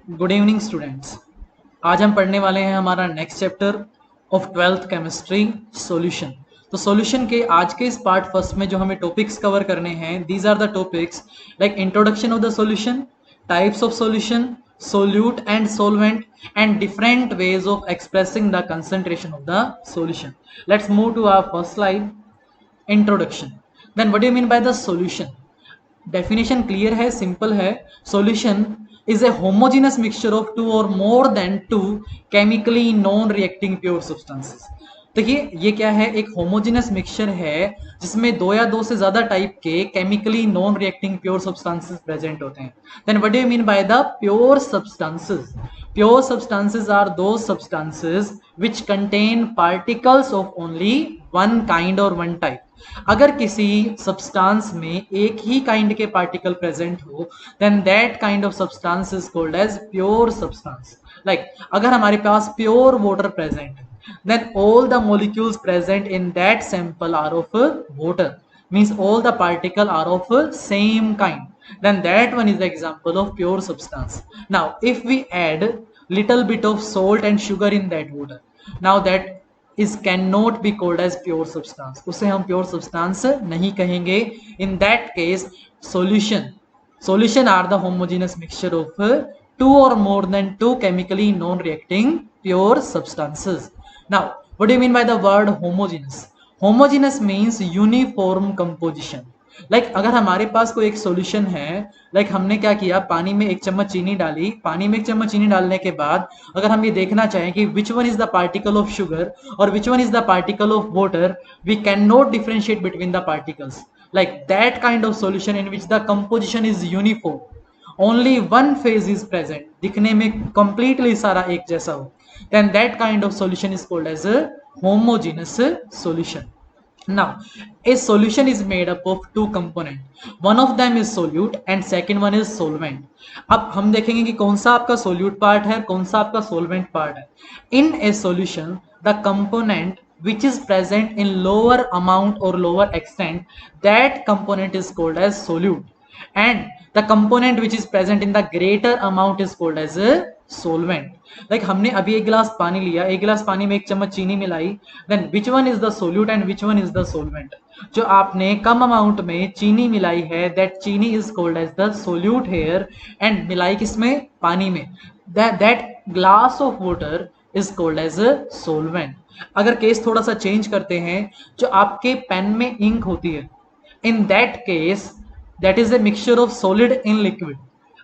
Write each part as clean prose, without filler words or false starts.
Good evening students. आज हम पढ़ने वाले हैं हमारा next chapter of twelfth chemistry solution. तो सॉल्यूशन के आज के इस पार्ट फर्स्ट में जो हमें टॉपिक्स कवर करने हैं, these are the topics like introduction of the solution, types of solution, solute and solvent, and different ways of expressing the concentration of the solution. Let's move to our first slide, introduction. Then what do you mean by the solution? Definition clear है, simple है। Solution is a homogeneous mixture of two और more than two chemically non reacting pure substances. देखिए ये क्या है, एक homogeneous mixture है जिसमें दो या दो से ज्यादा टाइप के chemically non reacting pure substances present होते हैं। Then what do you mean by the pure substances? Pure substances are those substances which contain particles of only one kind or one type. अगर किसी substance में एक ही kind के particle present हो, then that kind of substance is called as pure substance. Like अगर हमारे पास प्योर वाटर प्रेजेंट है, then all the molecules present in that sample are of water, means all the particle are of same kind, then that one is the example of pure substance. Now if we add little bit of salt and sugar in that water, now that is cannot be called as pure substance, उसे हम pure substance नहीं कहेंगे। in that case solution are the homogeneous mixture of two or more than two chemically non-reacting pure substances. Now what do you mean by the word homogeneous? Homogeneous means uniform composition. Like अगर हमारे पास कोई एक solution है, like हमने क्या किया, पानी में एक चम्मच चीनी डाली, पानी में एक चम्मच चीनी डालने के बाद अगर हम ये देखना चाहें कि which one is the particle of sugar और which one is the particle of water, we can not differentiate between the particles. Like that kind of solution in which the composition is uniform, only one phase is present, दिखने में completely सारा एक जैसा हो, then that kind of solution is called as a homogeneous solution. Now a solution is made up of two components, one of them is solute and second one is solvent. अब हम देखेंगे कि कौन सा आपका solute part है, कौन सा आपका solvent part है। In a solution the component which is present in lower amount or lower extent, that component is called as solute, and the component which is present in the greater amount is called as a solvent. Like हमने अभी एक गिलास पानी लिया, एक गिलास पानी में एक चम्मच चीनी मिलाई, then which one is the solute and which one is the solvent. जो आपने कम अमाउंट में चीनी मिलाई है, दैट चीनी is called as the solute here, and मिलाई किसमें, पानी में, that glass of water is called as a solvent. अगर केस थोड़ा सा चेंज करते हैं, जो आपके पेन में इंक होती है, in that case that is a mixture of solid in liquid.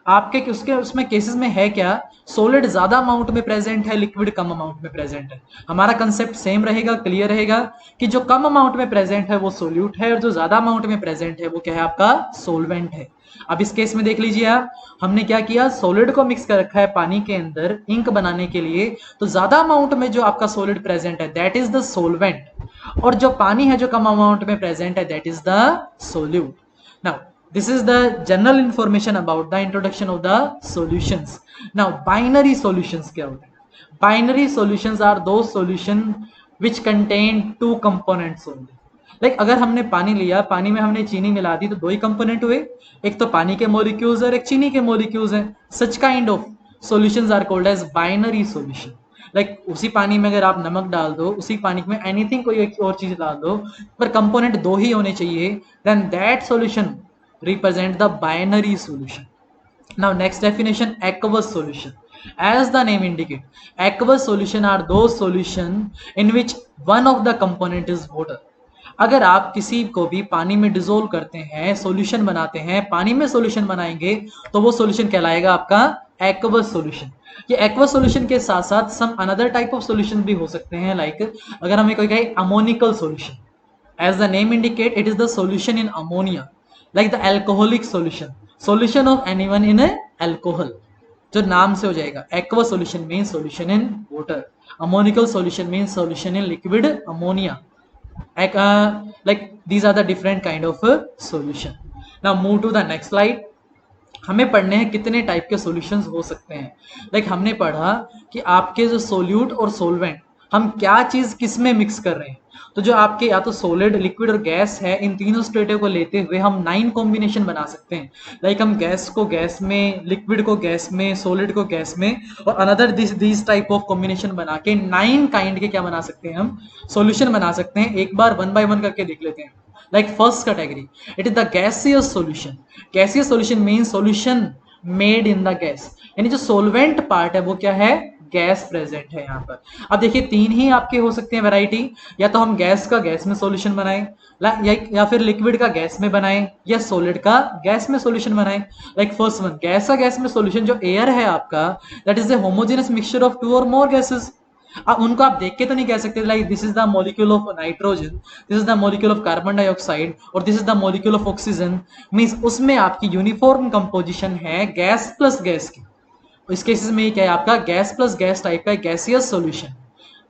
आपके उसके उसमें केसेस में है क्या, सॉलिड ज्यादा अमाउंट में प्रेजेंट है, लिक्विड कम अमाउंट में प्रेजेंट है। हमारा कंसेप्ट सेम रहेगा, क्लियर रहेगा कि जो कम अमाउंट में प्रेजेंट है वो सोल्यूट है और जो ज्यादा अमाउंट में प्रेजेंट है वो क्या है, आपका सोलवेंट है। अब इस केस में देख लीजिए आप, हमने क्या किया, सॉलिड को मिक्स कर रखा है पानी के अंदर इंक बनाने के लिए, तो ज्यादा अमाउंट में जो आपका सॉलिड प्रेजेंट है दैट इज द सोलवेंट, और जो पानी है जो कम अमाउंट में प्रेजेंट है that is the solute. Now this is the general information about the introduction of the solutions. Now binary solutions क्या होते हैं? Binary solutions are those solution which contain two components only. Like अगर हमने पानी लिया, पानी में हमने चीनी मिला दी, तो दो ही कंपोनेंट हुए, एक तो पानी के मॉलिक्यूल्स और एक चीनी के मॉलिक्यूल्स हैं। Such kind of solutions are called as binary solution. Like उसी पानी में अगर आप नमक डाल दो, उसी पानी में एनीथिंग कोई एक और चीज डाल दो, पर कंपोनेंट दो ही होने चाहिए, then that solution represent the binary solution. Now next definition, aqueous solution. As the name indicate, aqueous solution are those solution in which one of the component is water. अगर आप किसी को भी पानी में डिसोल्व करते हैं, सॉल्यूशन बनाते हैं, पानी में सॉल्यूशन बनाएंगे, तो वो सॉल्यूशन कहलाएगा आपका aqueous solution. ये aqueous solution के साथ साथ some another type of solution भी हो सकते हैं, लाइक अगर हमें कोई कहे ammonical solution, as the name indicate it is the solution in ammonia, like the alcoholic solution of anyone in a alcohol, जो नाम से हो जाएगा। aqueous solution means solution in water, ammonical solution means solution in liquid ammonia, like these are the different kind of solution. Now move to the next slide. हमें पढ़ने हैं कितने type के सॉल्यूशंस हो सकते हैं। लाइक हमने पढ़ा कि आपके जो सोल्यूट और सोलवेंट, हम क्या चीज किस में मिक्स कर रहे हैं, तो जो आपके या तो सॉलिड, लिक्विड और गैस है, इन तीनों स्टेटों को लेते हुए हम 9 कॉम्बिनेशन बना सकते हैं। लाइक हम गैस को गैस में, लिक्विड को गैस में, सॉलिड को गैस में और another this type of combination बना के 9 काइंड के क्या बना सकते हैं, हम सॉल्यूशन बना सकते हैं। एक बार 1 बाय 1 करके देख लेते हैं। Like first category, it is the gaseous solution. Gaseous solution mean solution made in the gas, यानी जो सोलवेंट पार्ट है वो क्या है, गैस प्रेजेंट है यहाँ पर। अब देखिए 3 ही आपके हो सकते हैं वैरायटी, या तो हम गैस का गैस में सॉल्यूशन बनाएं, या फिर लिक्विड का गैस में बनाएं, या सॉलिड का गैस में सॉल्यूशन बनाएं। लाइक फर्स्ट वन, गैस का गैस में सॉल्यूशन, जो एयर है आपका, that is a homogeneous mixture of 2 और मोर गैसेस। अब उनको आप देख के तो नहीं कह सकते like this is the molecule of nitrogen, this is the molecule of carbon dioxide और this is the molecule of oxygen. Means उसमें आपकी यूनिफॉर्म कंपोजिशन है गैस प्लस गैस की। इस केसेस में क्या है, आपका गैस प्लस गैस टाइप का gaseous solution.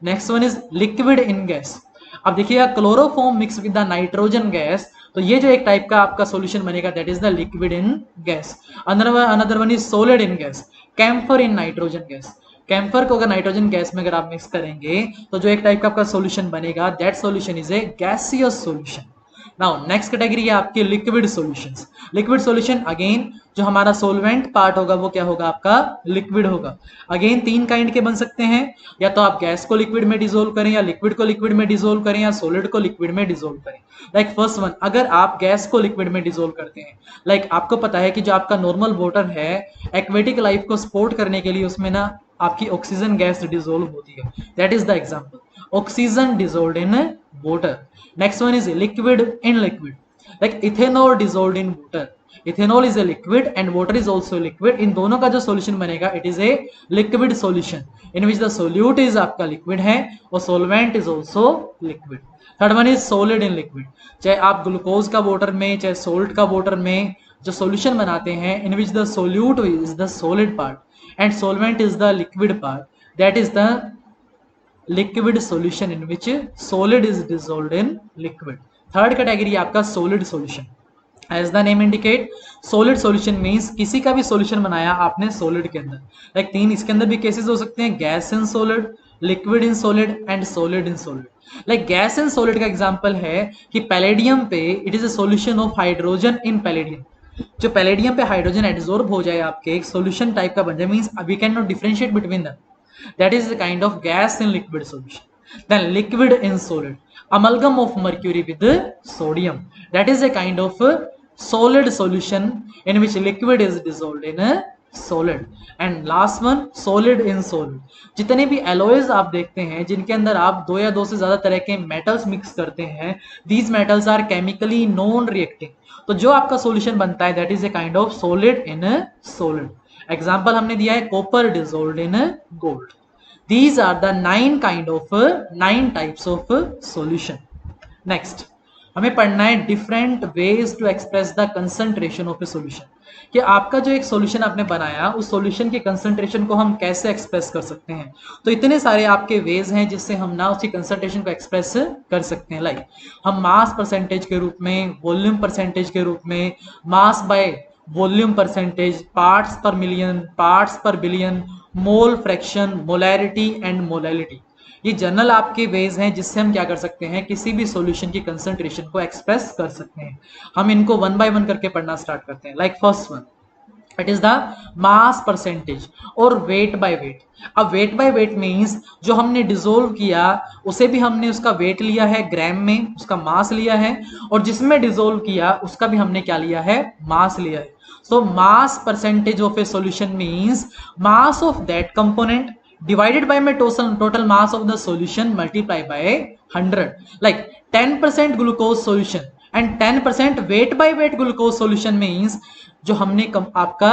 Next one is liquid in gas. अब देखिएगा chloroform mix with the nitrogen gas, तो ये जो एक टाइप का आपका सॉल्यूशन बनेगा that is the liquid in gas. Another one is solid in gas, camphor in nitrogen gas. Camphor को अगर नाइट्रोजन गैस में अगर आप मिक्स करेंगे तो जो एक टाइप का आपका सॉल्यूशन बनेगा, that solution is A gaseous solution. Now next category है आपके liquid solutions. Liquid solution again जो हमारा सोलवेंट पार्ट होगा वो क्या होगा, आपका लिक्विड होगा। अगेन 3 काइंड के बन सकते हैं, या तो आप गैस को लिक्विड में डिसोल्व करें, या लिक्विड को लिक्विड में डिसोल्व करें, या सॉलिड को लिक्विड में डिसोल्व करें। लाइक फर्स्ट वन, अगर आप गैस को लिक्विड में डिसोल्व करते हैं, लाइक आपको पता है कि जो आपका नॉर्मल वाटर है एक्वेटिक लाइफ को सपोर्ट करने के लिए उसमें ना आपकी ऑक्सीजन गैस डिसोल्व होती है, that is the example oxygen dissolved in water. Next one is liquid in liquid, like ethanol dissolved in water. Ethanol is a liquid and water is also liquid. इन दोनों का जो solution बनेगा it is a liquid solution in which the solute is आपका liquid है और solvent is also liquid. Third one is solid in liquid, चाहे आप ग्लूकोज का वाटर में चाहे सोल्ट का वाटर में जो सॉल्यूशन बनाते हैं in which the solute is the solid part and solvent is the liquid part, that is the liquid solution in which solid is dissolved in liquid. Third category आपका solid solution. As the name indicate, solid solution means किसी का भी solution बनाया आपने solid के अंदर। Like 3 इसके अंदर भी केसेस हो सकते हैं, gas in solid, liquid in solid and solid in solid। Like gas in solid का एग्जांपल है कि पैलेडियम पे it is a solution of hydrogen in palladium। जो पैलेडियम पे हाइड्रोजन एब्जॉर्ब हो जाए आपके एक सॉल्यूशन टाइप का बन जाए, means we can not differentiate between them, that is a kind of gas in liquid solution. Then liquid in solid, amalgam of mercury with sodium, that is a kind of solid solution in which liquid is dissolved in a solid. And last one, solid in solid. जितने भी alloys आप देखते हैं जिनके अंदर आप 2 या 2 से ज्यादा तरह के metals mix करते हैं, these metals are chemically non reacting। तो जो आपका solution बनता है that is a kind of solid in a solid। Example हमने दिया है copper dissolved in gold. These are the 9 types of solution. Next हमें पढ़ना है different ways to express the concentration of a solution, कि आपका जो एक सॉल्यूशन आपने बनाया उस सॉल्यूशन के कंसंट्रेशन को हम कैसे एक्सप्रेस कर सकते हैं। तो इतने सारे आपके वेज हैं जिससे हम ना उसकी कंसंट्रेशन को एक्सप्रेस कर सकते हैं। लाइक हम मास परसेंटेज के रूप में, वॉल्यूम परसेंटेज के रूप में, mass by volume percentage, parts per million, parts per billion, mole fraction, molarity and molality, ये जनरल आपके वेज हैं जिससे हम क्या कर सकते हैं, किसी भी सॉल्यूशन की कंसंट्रेशन को एक्सप्रेस कर सकते हैं। हम इनको 1 बाय 1 करके पढ़ना स्टार्ट करते हैं। Like first one, it is the mass percentage और वेट बाय वेट। अब वेट बाय वेट मींस जो हमने डिसोल्व किया उसे भी हमने उसका वेट लिया है ग्राम में, उसका मास लिया है, और जिसमें डिसोल्व किया उसका भी हमने क्या लिया है, मास लिया है। So mass percentage of a solution means mass of that component divided by my total mass of the solution multiplied by 100. Like 10% glucose solution and 10% weight by weight glucose solution means जो हमने आपका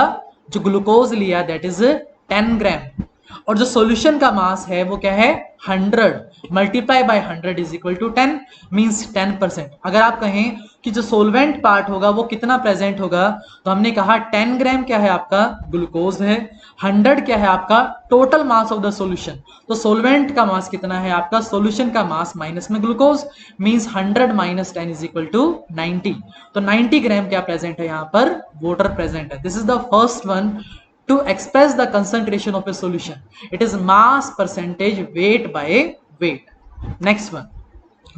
जो glucose लिया that is 10 ग्राम, और जो solution का मास है वो क्या है 100, multiply by 100 is equal to 10 means 10%। अगर आप कहें कि जो सोलवेंट पार्ट होगा वो कितना प्रेजेंट होगा, तो हमने कहा 10 ग्राम क्या है आपका ग्लूकोज है, 100 क्या है आपका total mass of the solution. तो सोलवेंट का मास कितना है आपका, सॉल्यूशन का मास माइनस में glucose means 100 minus 10 is equal to 90। तो 90 ग्राम क्या प्रेजेंट है यहाँ पर, वाटर प्रेजेंट है। This is the first one to express the concentration of a solution. It is mass percentage weight by weight. Next one,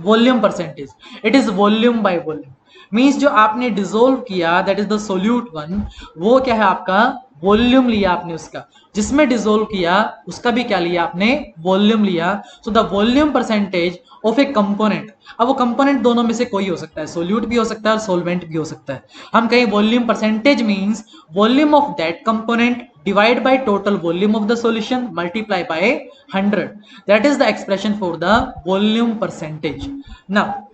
volume percentage, it is volume by volume, means जो आपने dissolve किया that is the solute one, वो क्या है आपका volume लिया आपने उसका, जिसमें डिसोल्व किया उसका भी क्या लिया आपने वॉल्यूम लिया। So the volume percentage of a component, अब वो कंपोनेंट दोनों में से कोई हो सकता है, सोल्यूट भी हो सकता है और सोलवेंट भी हो सकता है। हम कहें volume percentage means volume of that component divide by total volume of the solution multiply by 100, that is the expression for the volume percentage. Now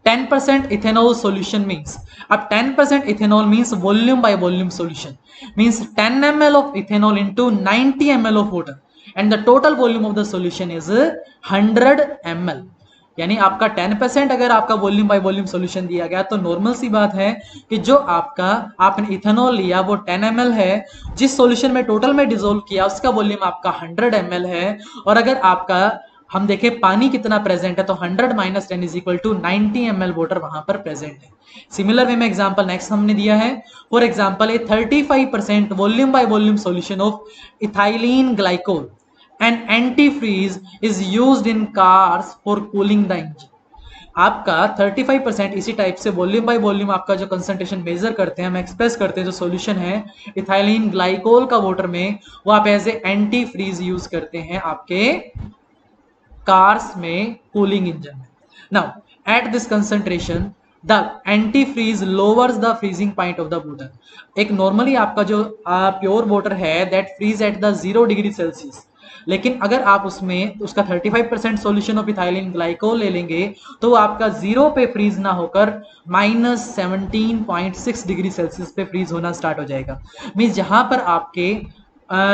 10% ethanol solution means, अब 10% ethanol means volume by volume solution, means 10 ml of ethanol into 90 ml of water and the total volume of the solution is 100 ml। यानी आपका 10% अगर आपका volume by volume solution दिया गया तो normal सी बात है कि जो आपका आपने इथेनॉल लिया वो 10 ml है, जिस सॉल्यूशन में टोटल में डिसोल्व किया उसका वॉल्यूम आपका 100 ml है, और अगर आपका हम देखें पानी कितना प्रेजेंट है तो 100 minus 10 is equal to 90 ml water वहां पर प्रेजेंट है। सिमिलर वे में एग्जांपल नेक्स्ट हमने दिया है, for example A 35% volume by volume solution of ethylene glycol and antifreeze is used in cars for cooling the engine. आपका 35% इसी type से वॉल्यूम बाय वॉल्यूम आपका जो कंसंट्रेशन मेजर करते हैं, हम एक्सप्रेस करते हैं जो सॉल्यूशन है इथाइलिन ग्लाइकोल का वाटर में, वो आप as a anti freeze use करते हैं आपके कार्स में कूलिंग इंजन में। Now at this concentration the antifreeze lowers the freezing point of the water. एक नॉर्मली आपका जो प्योर वाटर है that freeze at the 0 degree Celsius, लेकिन अगर आप उसमें उसका 35% सॉल्यूशन ऑफ इथाइलिन ग्लाइकोल ले लेंगे तो वो आपका 0 पे फ्रीज ना होकर -17.6 डिग्री सेल्सियस पे फ्रीज होना स्टार्ट हो जाएगा। मींस जहां पर आपके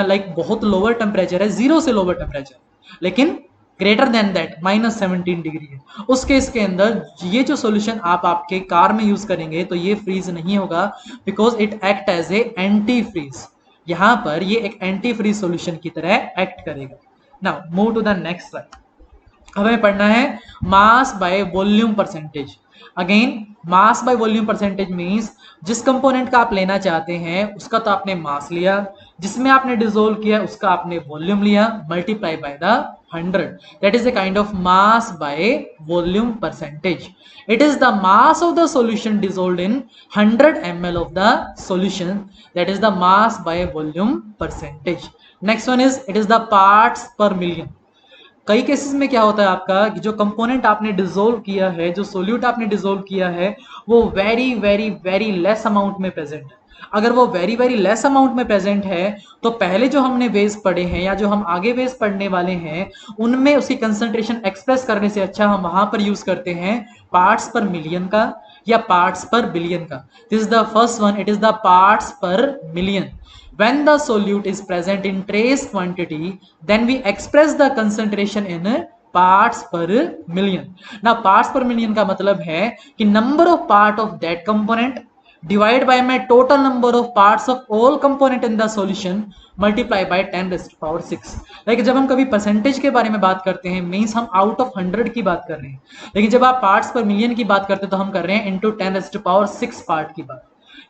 लाइक बहुत लोअर टेम्परेचर है, 0 से लोअर टेम्परेचर, लेकिन ग्रेटर देन दैट -17 डिग्री है, उस केस के अंदर ये जो सॉल्यूशन आप आपके कार में यूज करेंगे तो ये फ्रीज नहीं होगा, because it act as a anti freeze. यहां पर ये एक एंटी फ्रीज सॉल्यूशन की तरह एक्ट करेगा। Now move to the next slide. हमें पढ़ना है mass by volume percentage. Again mass by volume percentage means जिस कंपोनेंट का आप लेना चाहते हैं उसका तो आपने मास लिया, जिसमें आपने डिसोल्व किया उसका आपने वॉल्यूम लिया, multiply by the 100, that is a kind of mass by volume percentage. It is the mass of the solution dissolved in 100 ml of the solution, that is the mass by volume percentage. Next one is it is the parts per million. कई cases में क्या होता है आपका कि जो component आपने dissolve किया है, जो सोल्यूट आपने डिसोल्व किया है वो very very very less amount में प्रेजेंट है। अगर वो वेरी वेरी लेस अमाउंट में प्रेजेंट है तो पहले जो हमने वेज पढ़े हैं या जो हम आगे वेज पढ़ने वाले हैं उनमें उसकी कंसंट्रेशन एक्सप्रेस करने से अच्छा हम वहां पर यूज करते हैं पार्ट्स पर मिलियन का या पार्ट्स पर बिलियन का। This is the first one, it is the parts per million. When the solute is present in trace quantity, then we express the concentration in parts per million. Now parts per million का मतलब है कि number of part of that component divide by my total number of parts of all component in the solution multiply by 10⁶। लेकिन जब हम कभी percentage के बारे में बात करते हैं मीन्स हम आउट ऑफ 100 की बात कर रहे हैं, लेकिन जब आप पार्ट्स पर मिलियन की बात करते हैं तो हम कर रहे हैं इंटू 10⁶ पार्ट की बात।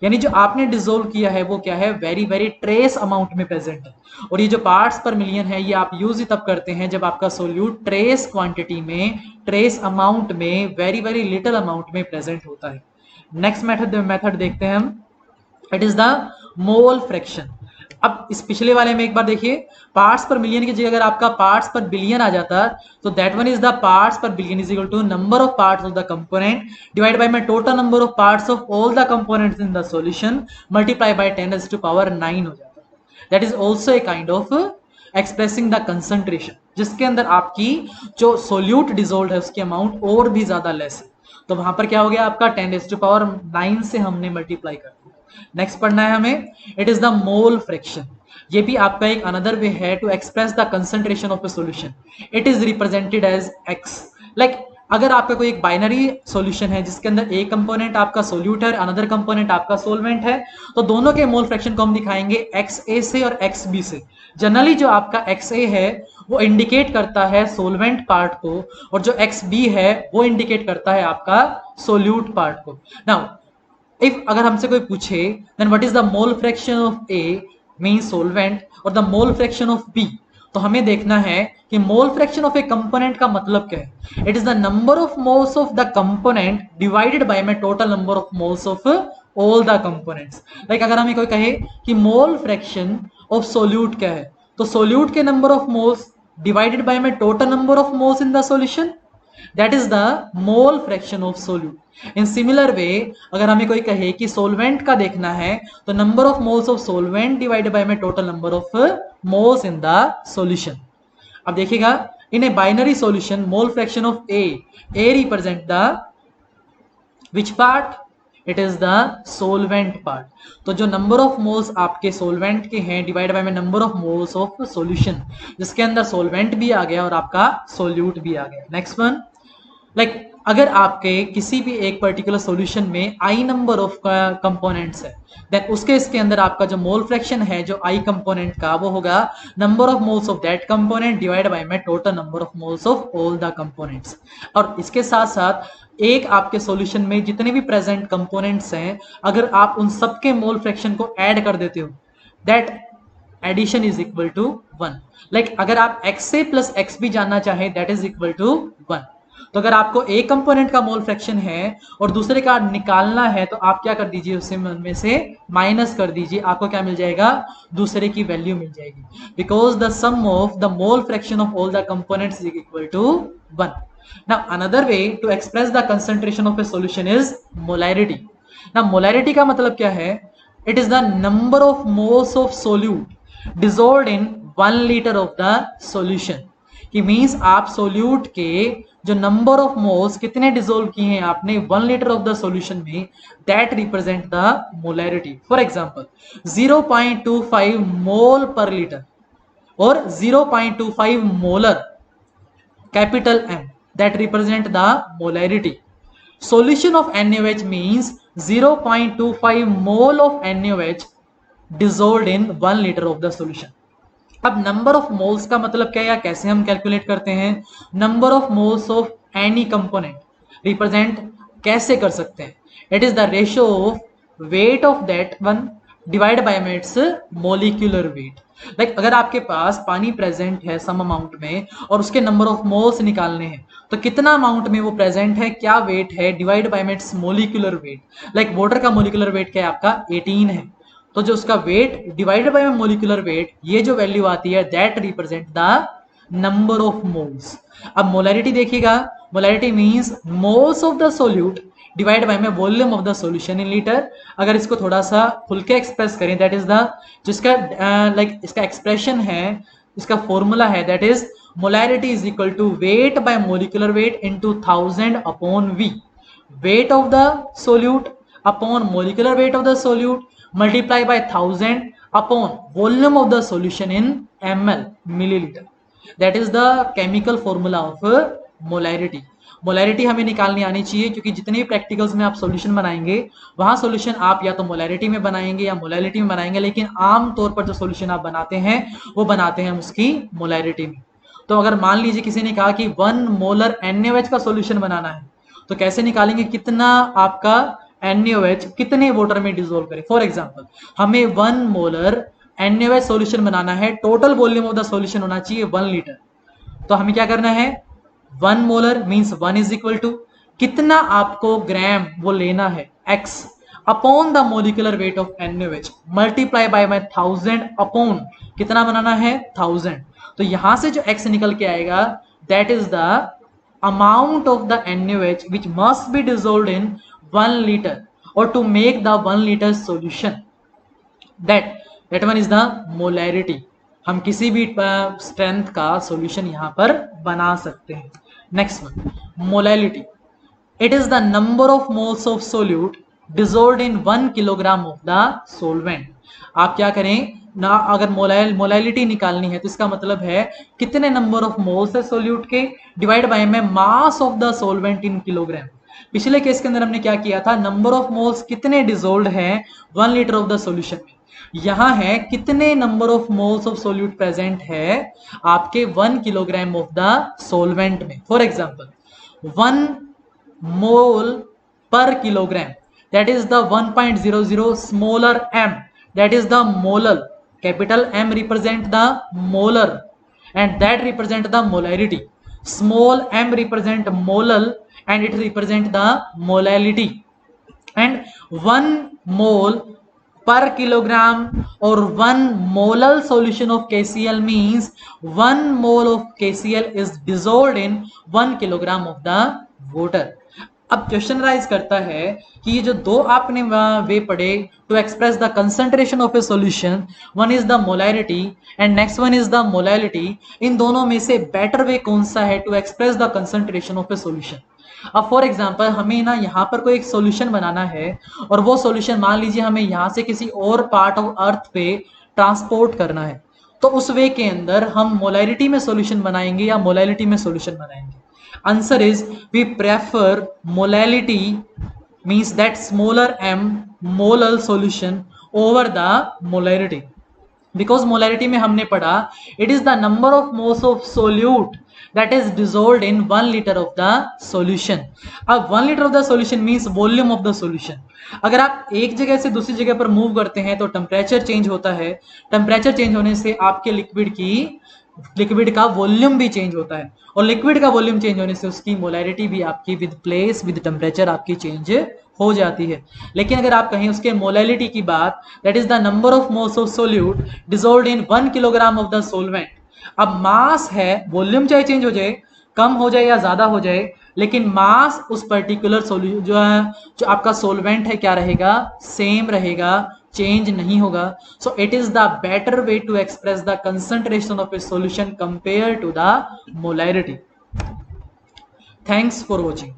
यानी जो आपने डिसोल्व किया है वो क्या है वेरी वेरी ट्रेस अमाउंट में प्रेजेंट है, और ये जो पार्ट्स पर मिलियन है ये आप यूज ही तब करते हैं जब आपका सोल्यूट ट्रेस क्वांटिटी में, ट्रेस अमाउंट में, वेरी वेरी लिटिल अमाउंट में प्रेजेंट होता है। नेक्स्ट मेथड देखते हैं हम, it is the mole fraction. अब इस पिछले वाले में एक बार देखिए, पार्ट्स पर मिलियन की जगह अगर आपका पार्ट्स पर बिलियन आ जाता तो that one is the parts per billion is equal to number of parts of the component divide by my total number of parts of all the components in the solution multiply by 10⁹ हो जाता है। That is also a kind of expressing the concentration, जिसके अंदर आपकी जो solute dissolve है उसकी amount और भी ज्यादा लेस है, तो वहां पर क्या हो गया आपका 10⁹ से हमने मल्टीप्लाई कर दिया। नेक्स्ट पढ़ना है हमें, it is the mole fraction. ये भी आपका एक अनदर वे है to express the concentration of a solution. It is represented as X. Like अगर आपका कोई एक बाइनरी सॉल्यूशन है जिसके अंदर एक कंपोनेंट आपका सोल्यूट है और अनदर कंपोनेंट आपका सोलवेंट है, तो दोनों के मोल फ्रैक्शन को हम दिखाएंगे XA से और XB से। जनरली जो आपका XA है वो इंडिकेट करता है सोलवेंट पार्ट को, और जो XB है वो इंडिकेट करता है आपका सोल्यूट पार्ट को। नाउ इफ अगर हमसे कोई पूछे then what is the mole fraction of A means solvent और the mole fraction of B, तो हमें देखना है कि mole fraction of a component का मतलब क्या है। It is the number of moles of the component divided by में total number of moles of all the components. Like अगर हमें कोई कहे कि मोल फ्रैक्शन ऑफ सोल्यूट क्या है, तो सोल्यूट के number of moles divided by में total number of moles in the solution, that is the mole fraction of solute. In similar way अगर हमें कोई कहे कि सोलवेंट का देखना है, तो number of moles of solvent divided by में total number of moles in the solution. अब देखिएगा, in a binary solution mole fraction of A represent the which part, it is the solvent part. तो जो number of moles आपके solvent के हैं divide by में number of moles of solution, जिसके अंदर सोलवेंट भी आ गया और आपका सोल्यूट भी आ गया। नेक्स्ट वन, लाइक अगर आपके किसी भी एक पर्टिकुलर सॉल्यूशन में आई नंबर ऑफ कंपोनेंट्स है, देन उसके इसके अंदर आपका जो मोल फ्रैक्शन है जो आई कंपोनेंट का, वो होगा number of moles of that component divide by में total number of moles of all the components. और इसके साथ साथ एक आपके सॉल्यूशन में जितने भी प्रेजेंट कंपोनेंट्स हैं, अगर आप उन सबके मोल फ्रैक्शन को ऐड कर देते हो, that addition is equal to 1। Like अगर आप x से प्लस x भी जानना चाहे, दैट इज इक्वल टू 1। तो अगर आपको एक कंपोनेंट का मोल फ्रैक्शन है और दूसरे का निकालना है, तो आप क्या कर दीजिए, उससे में से माइनस कर दीजिए, आपको क्या मिल जाएगा, दूसरे की वैल्यू मिल जाएगी, because the sum of the mole fraction of all the components is equal to 1। Now another way to express the concentration of a solution is molarity. Now molarity का मतलब क्या है, it is the number of moles of solute dissolved in 1 litre of the solution. कि means आप solute के जो number of moles कितने dissolve किए हैं आपने 1 लीटर ऑफ द सॉल्यूशन में, that represent the molarity. For example 0.25 मोल पर लीटर और 0.25 molar capital M, that represent the molarity. Solution of NaOH means 0.25 mole of NaOH dissolved in 1 liter of the solution. अब number of moles का मतलब क्या है या कैसे हम कैलकुलेट करते हैं, number of moles of any component represent कैसे कर सकते हैं, it is the ratio of weight of that one divide by its molecular weight. Like अगर आपके पास पानी प्रेजेंट है सम अमाउंट में और उसके नंबर ऑफ मोल्स निकालने हैं, तो कितना अमाउंट में वो प्रेजेंट है, क्या वेट है, divide by its molecular weight. Like water का मोलिक्यूलर वेट क्या है आपका 18 है, तो जो उसका weight divided by molecular weight, ये जो वैल्यू आती है, that represent the number of moles. अब मोलैरिटी देखिएगा, molarity means moles of the solute divide by में volume of the solution in litre. अगर इसको थोड़ा सा खुल के एक्सप्रेस करें, दैट इज द जिसका लाइक इसका एक्सप्रेशन है, इसका फॉर्मूला है, that is molarity is equal to weight by molecular weight into 1000 upon V, weight of the solute upon molecular weight of the solute multiply by 1000 upon volume of the solution in ml, milliliter. That is the chemical formula of molarity. Molarity हमें निकालनी आनी चाहिए, क्योंकि जितने भी practicals में आप solution बनाएंगे, वहां सॉल्यूशन आप या तो मोलैरिटी में बनाएंगे या मोलैरिटी में बनाएंगे, लेकिन आम तौर पर जो सॉल्यूशन आप बनाते हैं वो बनाते हैं उसकी मोलैरिटी में। तो अगर मान लीजिए किसी ने कहा कि 1 मोलर NaOH का सॉल्यूशन बनाना है, तो कैसे निकालेंगे, कितना आपका NaOH कितने वाटर में डिसॉल्व करें। फॉर एग्जांपल हमें 1 मोलर NaOH सॉल्यूशन बनाना है, total volume of the solution होना चाहिए 1 लीटर। तो हमें क्या करना है, 1 molar means 1 is equal to कितना आपको ग्राम वो लेना है x upon the molecular weight of NaOH multiply by 1000 upon कितना बनाना है 1000। तो यहां से जो x निकल के आएगा, that is the amount of the NaOH which must be dissolved in 1 liter or to make the 1 liter solution, that one is the molarity। हम किसी भी स्ट्रेंथ का सॉल्यूशन यहां पर बना सकते हैं। Next one, molality, it is the number of moles of solute dissolved in 1 kilogram of the solvent. आप क्या करें ना, अगर मोलैलिटी निकालनी है तो इसका मतलब है कितने नंबर ऑफ मोल्स है सोल्यूट के डिवाइड बाय में मास of the solvent in kilogram. पिछले केस के अंदर हमने क्या किया था, नंबर ऑफ मोल्स कितने डिसॉल्व्ड हैं 1 लीटर ऑफ द सॉल्यूशन में, यहां है कितने number of moles of solute present है आपके 1 किलोग्राम ऑफ द सोलवेंट में। फॉर एग्जांपल 1 मोल पर kilogram, that is the 1.00 smaller m, that is the molar, capital M represent the molar and that represent the molarity. Small m represent molal and it represent the molality. And 1 mole per kilogram or 1 molal solution of KCl means 1 mole of KCl is dissolved in 1 kilogram of the water. अब question rise करता है कि ये जो दो आपने way पढ़े to express the concentration of a solution, one is the molarity and next one is the molality, इन दोनों में से बेटर वे कौन सा है to express the concentration of a solution? अब फॉर एग्जांपल हमें ना यहाँ पर कोई एक सॉल्यूशन बनाना है और वो सॉल्यूशन मान लीजिए हमें यहाँ से किसी और पार्ट ऑफ अर्थ पे ट्रांसपोर्ट करना है, तो उस वे के अंदर हम मोलैरिटी में सॉल्यूशन बनाएंगे या मोलैलिटी में सॉल्यूशन बनाएंगे? Answer is we prefer molality, means that smaller m molal solution over the molarity, because molarity में हमने पढ़ा it is the number of moles of solute that is dissolved in 1 liter of the solution. अब 1 liter of the solution means volume of the solution. अगर आप एक जगह से दूसरी जगह पर मूव करते हैं तो टेम्परेचर चेंज होता है, टेम्परेचर चेंज होने से आपके लिक्विड का वॉल्यूम भी चेंज होता है और लिक्विड का वॉल्यूम चेंज होने से उसकी मोलैरिटी भी आपकी विद प्लेस विद टेम्परेचर आपकी चेंज हो जाती है. लेकिन अगर आप कहें उसके मोलैलिटी की बात, that is the number of moles of solute dissolved in 1 kilogram of the solvent. अब मास है, वॉल्यूम चाहे चेंज हो जाए, कम हो जाए या ज्यादा हो जाए, लेकिन मास उस पर्टिकुलर जो आपका सोलवेंट है क्या रहेगा, सेम रहेगा, चेंज नहीं होगा. So it is the better way to express the concentration of a solution compare to the molarity. Thanks for watching.